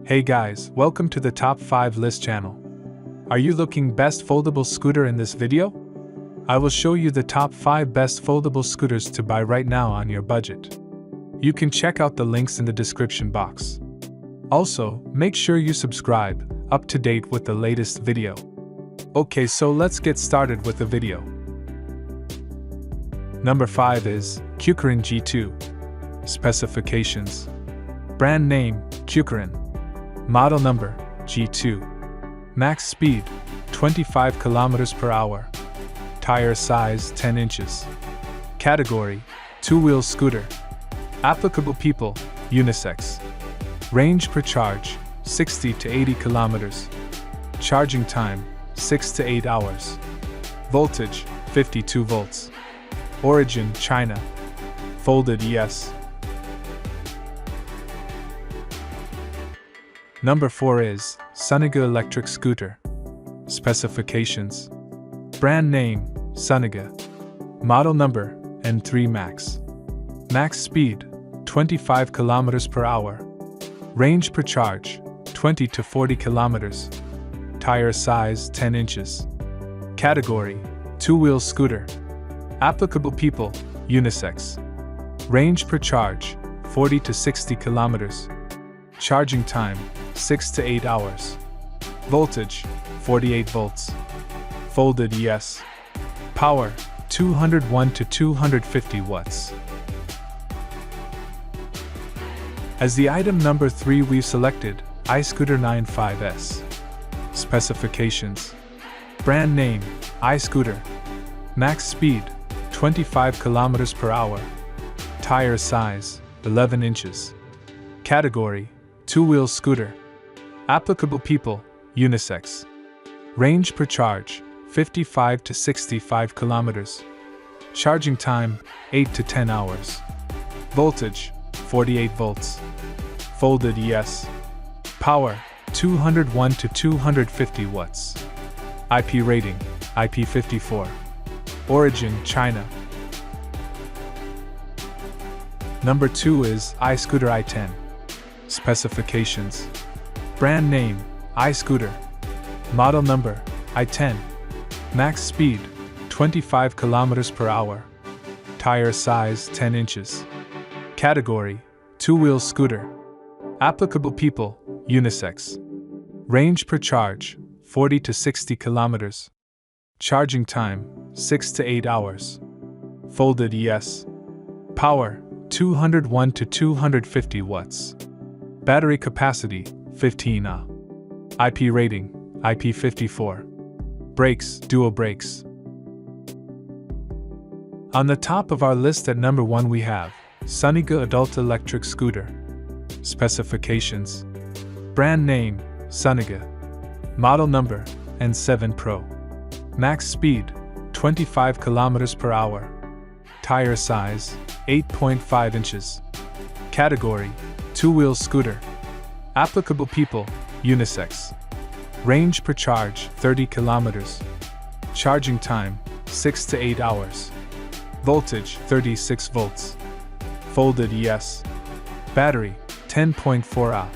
Hey guys, welcome to the Top 5 List channel. Are you looking best foldable scooter in this video? I will show you the top 5 best foldable scooters to buy right now on your budget. You can check out the links in the description box. Also, make sure you subscribe, up to date with the latest video. Okay, so let's get started with the video. Number 5 is Commuting G2. Specifications. Brand name, Commuting. Model number, G2. Max speed, 25 km per hour. Tire size, 10 inches. Category, two-wheel scooter. Applicable people, unisex. Range per charge, 60 to 80 km. Charging time, 6 to 8 hours. Voltage, 52 volts. Origin, China. Folded, yes. Number 4 is Suniga electric scooter. Specifications. Brand name, Suniga. Model number, N3 Max. Max speed, 25 km per hour. Range per charge, 20 to 40 km. Tire size, 10 inches. Category, two-wheel scooter. Applicable people, unisex. Range per charge, 40 to 60 km. Charging time, 6 to 8 hours. Voltage, 48 volts. Folded, yes. Power, 201 to 250 watts. As the item number 3 we've selected, eScooter 95S. Specifications. Brand name, eScooter. Max speed, 25 km per hour. Tire size, 11 inches. Category, two-wheel scooter. Applicable people, unisex. Range per charge, 55 to 65 km. Charging time, 8 to 10 hours. Voltage, 48 volts. Folded, yes. Power, 201 to 250 watts. IP rating, IP54. Origin, China. Number 2 is eScooter i10. Specifications. Brand name, eScooter. Model number, i10. Max speed, 25 km per hour. Tire size, 10 inches. Category, two-wheel scooter. Applicable people, unisex. Range per charge, 40 to 60 km. Charging time, 6 to 8 hours. Folded, yes. Power, 201 to 250 watts. Battery capacity, 15 Ah. IP rating, IP54. Brakes, dual brakes. On the top of our list at number 1 we have Suniga adult electric scooter. Specifications. Brand name, Suniga. Model number, N7 Pro. Max speed, 25 km per hour. Tire size, 8.5 inches. Category, two-wheel scooter. Applicable people, unisex. Range per charge, 30 km. Charging time, 6 to 8 hours. Voltage, 36 volts. Folded, yes. Battery, 10.4 Ah.